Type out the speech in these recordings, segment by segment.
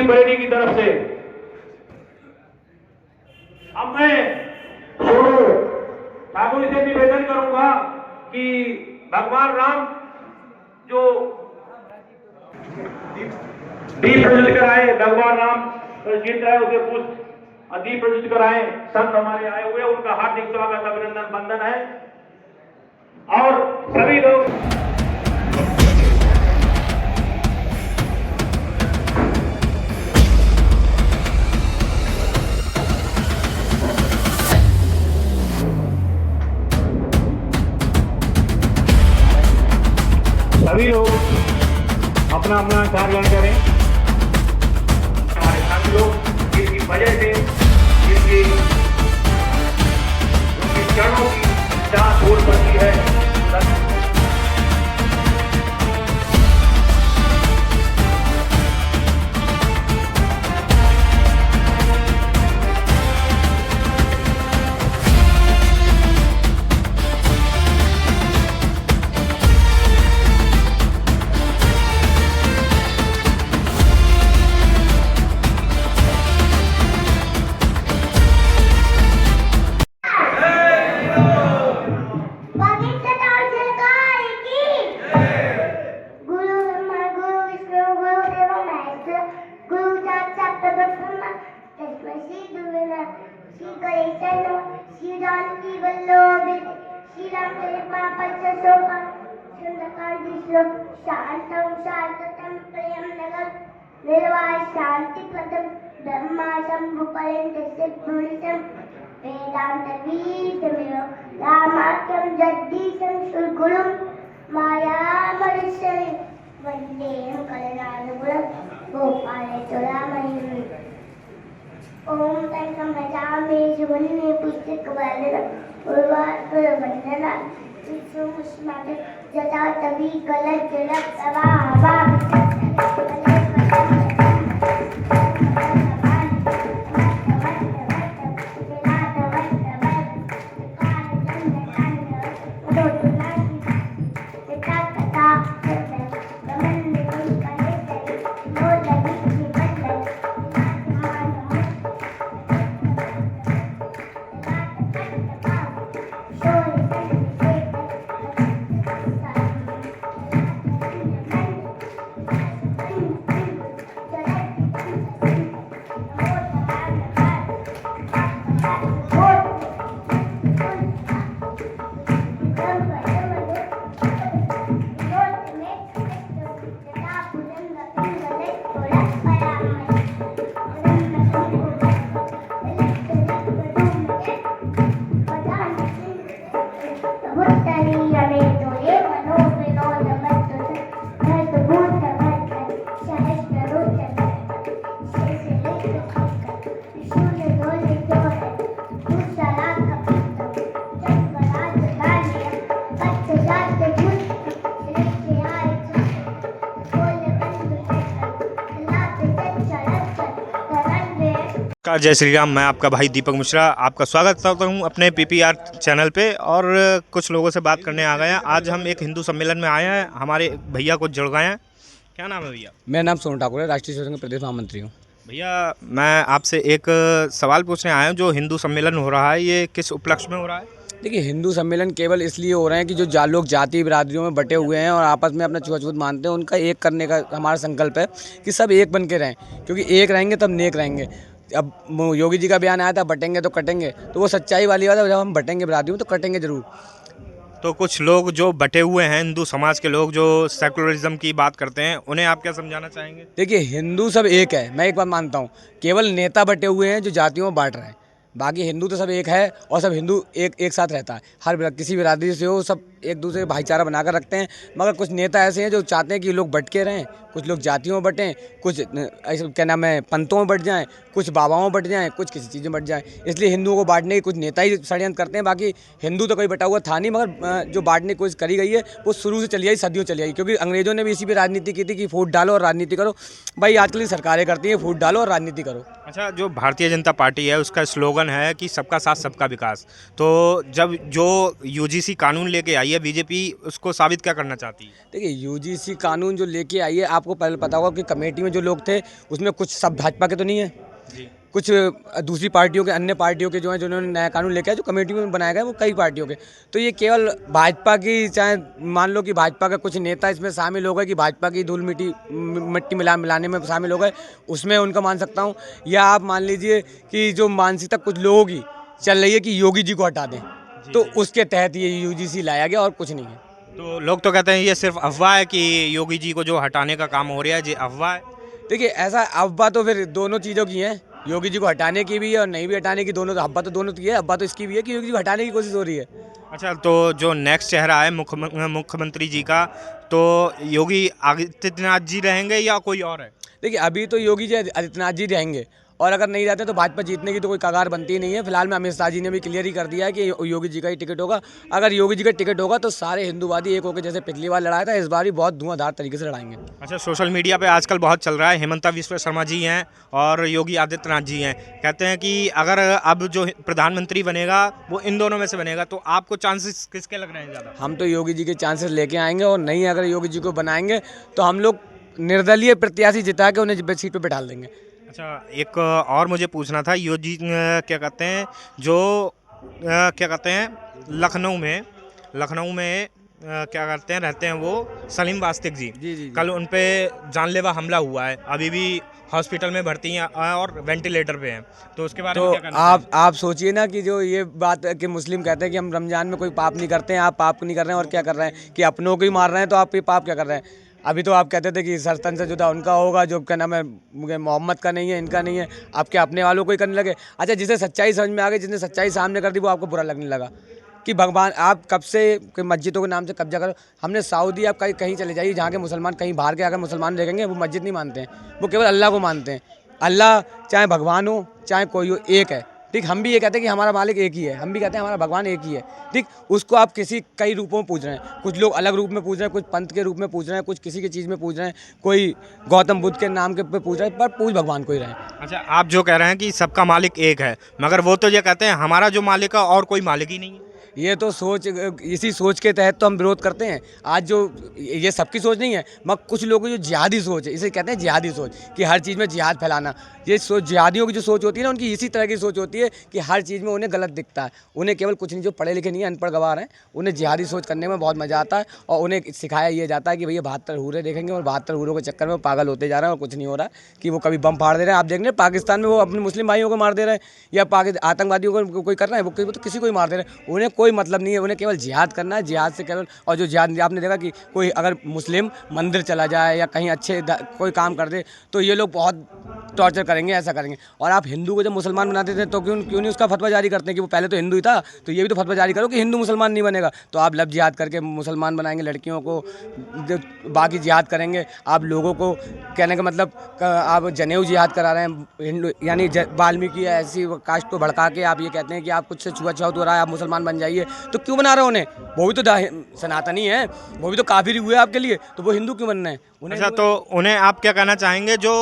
मंडी बरेली की तरफ से। अब मैं सोनू ठाकुर से निवेदन करूंगा कि भगवान राम जो दीप प्रज्वलित कराए, भगवान राम जीत रहे उसे पुष्प दीप प्रज्वलित कराए। संत हमारे आए हुए, उनका हार्दिक स्वागत, अभिनंदन, वंदन है। और सभी लोग अपना अपना कार ग्रहण करें। हमारे साथी लोग जिनकी वजह से जिनकी चरणों की जांच हो पड़ती है, शांति प्रदम ब्रह्मा शंभु पर्यंत वेदांत वीतमेव रामाख्यम जगदीशं सुगुरुं मायामनुष्य वन्देहं कलनानुगुणं गोपालचूडामणिं। ओम तंकं भजामि शिवन्ने पुस्तकवदनं उर्वारुकवन्दना विष्णुमुष्मात् जटा तवी कलज्जलप्रवाहवा जय श्री राम। मैं आपका भाई दीपक मिश्रा आपका स्वागत करता हूं अपने पीपीआर चैनल पे। और कुछ लोगों से बात करने आ गए हैं। आज हम एक हिंदू सम्मेलन में आए हैं, हमारे भैया को जुड़ गए हैं। क्या नाम है भैया? मेरा नाम सोनू ठाकुर है, राष्ट्रीय शिवसेना के प्रदेश महामंत्री हूँ। भैया मैं आपसे एक सवाल पूछने आया हूँ, जो हिंदू सम्मेलन हो रहा है ये किस उपलक्ष्य में हो रहा है? देखिए, हिंदू सम्मेलन केवल इसलिए हो रहे हैं कि जो लोग जाति बिरादरियों में बटे हुए हैं और आपस में अपना छुआछूत मानते हैं, उनका एक करने का हमारा संकल्प है कि सब एक बन के रहें, क्योंकि एक रहेंगे तब नेक रहेंगे। अब योगी जी का बयान आया था, बटेंगे तो कटेंगे, तो वो सच्चाई वाली बात है। जब हम बटेंगे बिरादरियों में तो कटेंगे जरूर। तो कुछ लोग जो बटे हुए हैं, हिंदू समाज के लोग जो सेकुलरिज्म की बात करते हैं, उन्हें आप क्या समझाना चाहेंगे? देखिए, हिंदू सब एक है, मैं एक बात मानता हूँ। केवल नेता बटे हुए हैं जो जातियों में बांट रहे हैं, बाकी हिंदू तो सब एक है और सब हिंदू एक साथ रहता है। हर किसी बिरादरी से हो, सब एक दूसरे भाईचारा बनाकर रखते हैं। मगर कुछ नेता ऐसे हैं जो चाहते हैं कि लोग भटके रहें, कुछ लोग जातियों में बटें, कुछ ऐसे क्या नाम है पंथों में बट जाएं, कुछ बाबाओं में बट जाएं, कुछ किसी चीज़ में बट जाएं। इसलिए हिंदुओं को बांटने के कुछ नेता ही षड्यंत्र करते हैं। बाकी हिंदू तो कोई बटा हुआ था नहीं, मगर जो बांटने की कोशिश करी गई है वो शुरू से चली आई, सदियों चली आई। क्योंकि अंग्रेजों ने भी इसी पर राजनीति की थी कि वोट डालो और राजनीति करो। भाई आजकल की सरकारें करती हैं, वोट डालो और राजनीति करो। अच्छा, जो भारतीय जनता पार्टी है उसका स्लोगन है कि सबका साथ सबका विकास। तो जब जो यूजीसी कानून लेके आई है बीजेपी, उसको साबित क्या करना चाहती है? देखिए यूजीसी कानून जो लेके आई है, आपको पहले पता होगा कि कमेटी में जो लोग थे उसमें कुछ सब भाजपा के तो नहीं है, जी। कुछ दूसरी पार्टियों के, अन्य पार्टियों के जो हैं, जिन्होंने नया कानून लेके आया, जो कमेटी में बनाया गया वो कई पार्टियों के। तो ये केवल भाजपा की, चाहे मान लो कि भाजपा का कुछ नेता इसमें शामिल हो गए, कि भाजपा की धूल मिट्टी मिलाने में शामिल हो गए, उसमें उनका मान सकता हूँ। या आप मान लीजिए कि जो मानसिकता कुछ लोगों की चल रही है कि योगी जी को हटा दें, तो उसके तहत ये यूजीसी लाया गया और कुछ नहीं है। तो लोग तो कहते हैं ये सिर्फ अफवाह है कि योगी जी को जो हटाने का काम हो रहा है, ये अफवाह है। देखिए ऐसा अफवाह तो फिर दोनों चीज़ों की है, योगी जी को हटाने की भी है और नहीं भी हटाने की, दोनों अफवाह तो दोनों की है। अफवाह तो इसकी भी है कि योगी जी को हटाने की कोशिश हो रही है। अच्छा, तो जो नेक्स्ट चेहरा है मुख्यमंत्री जी का, तो योगी आदित्यनाथ जी रहेंगे या कोई और है? देखिए अभी तो योगी जी आदित्यनाथ जी रहेंगे, और अगर नहीं रहते तो भाजपा जीतने की तो कोई कगार बनती ही नहीं है। फिलहाल में अमित शाह जी ने भी क्लियर ही कर दिया है कि योगी जी का ही टिकट होगा। अगर योगी जी का टिकट होगा तो सारे हिंदुवादी एक होकर, जैसे पिछली बार लड़ाया था, इस बार भी बहुत धुआंधार तरीके से लड़ाएंगे। अच्छा, सोशल मीडिया पे आजकल बहुत चल रहा है, हेमंता विश्व शर्मा जी हैं और योगी आदित्यनाथ जी हैं, कहते हैं कि अगर अब जो प्रधानमंत्री बनेगा वो इन दोनों में से बनेगा, तो आपको चांसेस किसके लग रहे हैं ज़्यादा? हम तो योगी जी के चांसेस लेके आएंगे, और नहीं अगर योगी जी को बनाएंगे तो हम लोग निर्दलीय प्रत्याशी जिता के उन्हें सीट पर बैठा देंगे। अच्छा, एक और मुझे पूछना था, योगी क्या कहते हैं, जो क्या कहते हैं लखनऊ में क्या करते हैं, रहते हैं वो सलीम वास्तिक जी। जी। कल उन पे जानलेवा हमला हुआ है, अभी भी हॉस्पिटल में भर्ती हैं और वेंटिलेटर पे हैं, तो उसके बारे में तो क्या कहना चाहेंगे? आप सोचिए ना कि जो ये बात है कि मुस्लिम कहते हैं कि हम रमजान में कोई पाप नहीं करते हैं, आप पाप नहीं कर रहे हैं और क्या कर रहे हैं कि अपनों को ही मार रहे हैं, तो आप ये पाप क्या कर रहे हैं? अभी तो आप कहते थे कि सरतन से जुदा उनका होगा, जो क्या नाम है, मोहम्मद का नहीं है, इनका नहीं है, आप क्या अपने वालों को ही करने लगे? अच्छा, जिसे सच्चाई समझ में आ गई, जिसने सच्चाई सामने कर दी, वो आपको बुरा लगने लगा कि भगवान, आप कब से मस्जिदों के नाम से कब्जा करो। हमने सऊदी, आप कहीं चले जाइए, जहाँ के मुसलमान कहीं बाहर के अगर मुसलमान देखेंगे, वो मस्जिद नहीं मानते हैं, वो केवल अल्लाह को मानते हैं। अल्लाह चाहे भगवान हो चाहे कोई हो, एक है, ठीक। हम भी ये कहते हैं कि हमारा मालिक एक ही है, हम भी कहते हैं हमारा भगवान एक ही है, ठीक। उसको आप कई रूपों में पूज रहे हैं, कुछ लोग अलग रूप में पूज रहे हैं, कुछ पंथ के रूप में पूज रहे हैं, कुछ किसी की चीज़ में पूज रहे हैं, कोई गौतम बुद्ध के नाम के पे पूज रहे हैं, पर पूज भगवान को ही रहे हैं। अच्छा, आप जो कह रहे हैं कि सबका मालिक एक है, मगर वो तो ये कहते हैं हमारा जो मालिक है और कोई मालिक ही नहीं है। ये तो इसी सोच के तहत तो हम विरोध करते हैं। आज जो ये सबकी सोच नहीं है, मगर कुछ लोगों की जो जिहादी सोच है, इसे कहते हैं जिहादी सोच, कि हर चीज़ में जिहाद फैलाना। ये सोच, जिहादियों की जो सोच होती है ना, उनकी इसी तरह की सोच होती है कि हर चीज़ में उन्हें गलत दिखता है। उन्हें केवल कुछ नहीं, जो पढ़े लिखे नहीं है, अनपढ़ गवार हैं, उन्हें जिहादी सोच करने में बहुत मज़ा आता है, और उन्हें सिखाया ये जाता है कि भैया 72 हूरे देखेंगे, और 72 हूरों के चक्कर में पागल होते जा रहे हैं, और कुछ नहीं हो रहा है कि वो कभी बम फाड़ दे रहे हैं। आप देख रहे हैं पाकिस्तान में वो अपने मुस्लिम भाइयों को मार दे रहे हैं, या आतंकवादियों को कोई कर रहा है, वो तो किसी को ही मार दे रहे हैं। उन्हें कोई मतलब नहीं है, उन्हें केवल जिहाद करना है, जिहाद से केवल। और जो जिहाद, आपने देखा कि कोई अगर मुस्लिम मंदिर चला जाए या कहीं अच्छे कोई काम कर दे, तो ये लोग बहुत टॉर्चर करेंगे, ऐसा करेंगे। और आप हिंदू को जब मुसलमान बनाते थे, तो क्यों नहीं उसका फतवा जारी करते हैं कि वो पहले तो हिंदू ही था, तो ये भी तो फतवा जारी करो कि हिंदू मुसलमान नहीं बनेगा। तो आप लव जिहाद करके मुसलमान बनाएंगे लड़कियों को, बाकी जिहाद करेंगे। आप लोगों को कहने का मतलब, आप जनेऊ जिहाद करा रहे हैं हिंदू, यानी वाल्मीकि ऐसी कास्ट को भड़का के आप ये कहते हैं कि आप कुछ से छुआछूत हो रहा है, आप मुसलमान बन जाइए। तो क्यों बना रहे हो उन्हें? वो भी तो सनातनी है, वो भी तो काफिर हुए आपके लिए, तो वो हिंदू क्यों बनना है उन्हें? अच्छा, तो उन्हें आप क्या कहना चाहेंगे जो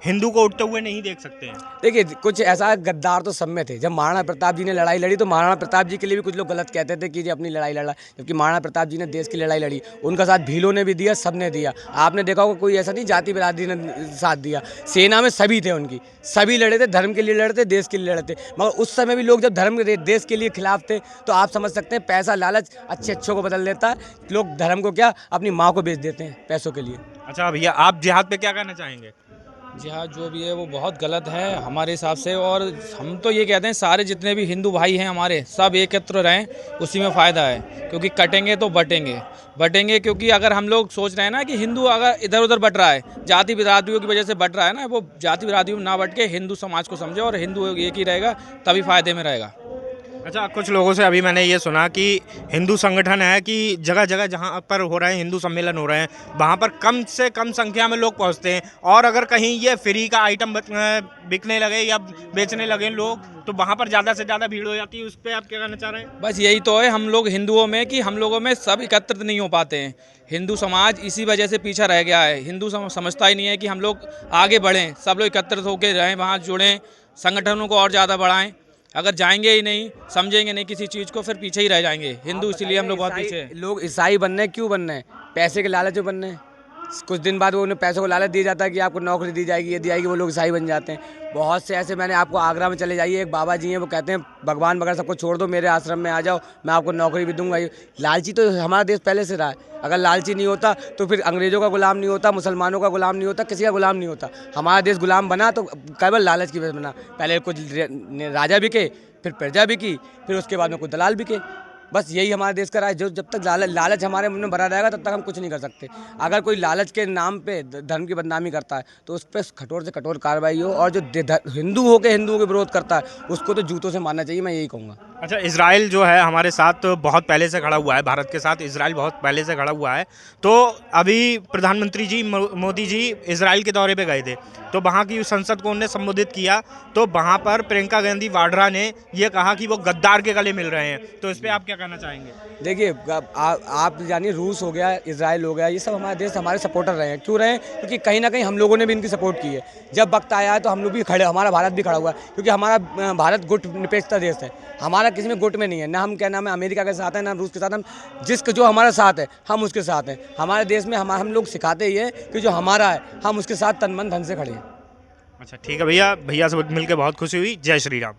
हिंदू को उठते हुए नहीं देख सकते हैं? देखिए कुछ ऐसा गद्दार तो सब में थे। जब महाराणा प्रताप जी ने लड़ाई लड़ी, तो महाराणा प्रताप जी के लिए भी कुछ लोग गलत कहते थे कि ये अपनी लड़ाई लड़ा, जबकि महाराणा प्रताप जी ने देश की लड़ाई लड़ी, उनका साथ भीलों ने भी दिया, सब ने दिया। आपने देखा होगा कोई ऐसा नहीं जाति बिरादरी ने साथ दिया, सेना में सभी थे उनकी, सभी लड़े थे, धर्म के लिए लड़े थे, देश के लिए लड़े थे। मगर उस समय भी लोग जब धर्म देश के लिए खिलाफ थे, तो आप समझ सकते हैं पैसा लालच अच्छों को बदल देता है। लोग धर्म को क्या, अपनी माँ को बेच देते हैं पैसों के लिए। अच्छा भैया, आप जिहाद पे क्या कहना चाहेंगे? जिहाद जो भी है वो बहुत गलत है हमारे हिसाब से, और हम तो ये कहते हैं सारे जितने भी हिंदू भाई हैं हमारे, सब एकत्र रहें, उसी में फ़ायदा है। क्योंकि कटेंगे तो बटेंगे, क्योंकि अगर हम लोग सोच रहे हैं ना कि हिंदू अगर इधर उधर बट रहा है, जाति बिरादरियों की वजह से बट रहा है ना, वो जाति बिरादरियों में ना बट के हिंदू समाज को समझे, और हिंदू एक ही रहेगा, तभी फ़ायदे में रहेगा। अच्छा, कुछ लोगों से अभी मैंने ये सुना कि हिंदू संगठन है कि जगह जगह जहाँ पर हो रहे हैं हिंदू सम्मेलन हो रहे हैं वहाँ पर कम से कम संख्या में लोग पहुँचते हैं, और अगर कहीं ये फ्री का आइटम बिकने लगे या बेचने लगे लोग तो वहाँ पर ज़्यादा से ज़्यादा भीड़ हो जाती है। उस पर आप क्या कहना चाह रहे हैं? बस यही तो है हम लोग हिंदुओं में कि हम लोगों में सब एकत्रित नहीं हो पाते हैं। हिंदू समाज इसी वजह से पीछा रह गया है। हिंदू समझता ही नहीं है कि हम लोग आगे बढ़ें, सब लोग एकत्रित होकर रहें, वहाँ जुड़ें, संगठनों को और ज़्यादा बढ़ाएं। अगर जाएंगे ही नहीं, समझेंगे नहीं किसी चीज़ को, फिर पीछे ही रह जाएंगे हिंदू। इसीलिए हम लोग बहुत पीछे हैं। लोग ईसाई बनने क्यों बनने हैं? पैसे के लालच में बनने हैं। कुछ दिन बाद वो उन्हें पैसों को लालच दिया जाता है कि आपको नौकरी दी जाएगी, ये दी जाएगी, वो लोग ईसाई बन जाते हैं। बहुत से ऐसे, मैंने आपको आगरा में चले जाइए, एक बाबा जी हैं, वो कहते हैं भगवान वगैरह सबको छोड़ दो, मेरे आश्रम में आ जाओ, मैं आपको नौकरी भी दूंगा। लालची तो हमारा देश पहले से रहा है। अगर लालची नहीं होता तो फिर अंग्रेज़ों का गुलाम नहीं होता, मुसलमानों का गुलाम नहीं होता, किसी का गुलाम नहीं होता। हमारा देश गुलाम बना तो केवल लालच की वजह से बना। पहले कुछ राजा बिके, फिर प्रजा बिकी, फिर उसके बाद में कुछ दलाल बिके। बस यही हमारे देश का राज। जो जब तक लालच हमारे मन में भरा रहेगा तब तक हम कुछ नहीं कर सकते। अगर कोई लालच के नाम पे धर्म की बदनामी करता है तो उस पर कठोर से कठोर कार्रवाई हो, और जो हिंदू हो के हिंदुओं के विरोध करता है उसको तो जूतों से मारना चाहिए, मैं यही कहूँगा। अच्छा, इजराइल जो है हमारे साथ बहुत पहले से खड़ा हुआ है, भारत के साथ इजराइल बहुत पहले से खड़ा हुआ है। तो अभी प्रधानमंत्री जी मोदी जी इजराइल के दौरे पे गए थे, तो वहाँ की संसद को उन्होंने संबोधित किया, तो वहाँ पर प्रियंका गांधी वाड्रा ने ये कहा कि वो गद्दार के गले मिल रहे हैं। तो इस पर आप क्या कहना चाहेंगे? देखिए, आप जानिए, रूस हो गया, इजराइल हो गया, ये सब हमारे देश हमारे सपोर्टर रहे हैं। क्यों रहे हैं? क्योंकि कहीं ना कहीं हम लोगों ने भी इनकी सपोर्ट की है। जब वक्त आया है तो हम लोग भी खड़े, हमारा भारत भी खड़ा हुआ है, क्योंकि हमारा भारत गुट निरपेक्षता देश है। हमारा किसी में गुट में नहीं है, ना हम क्या नाम है अमेरिका के साथ है, ना रूस के साथ। हम जो हमारे साथ है हम उसके साथ हैं। हमारे देश में हम लोग सिखाते ही है कि जो हमारा है हम उसके साथ तन मन धन से खड़े हैं। अच्छा, ठीक है भैया, भैया से मिलकर बहुत खुशी हुई। जय श्री राम।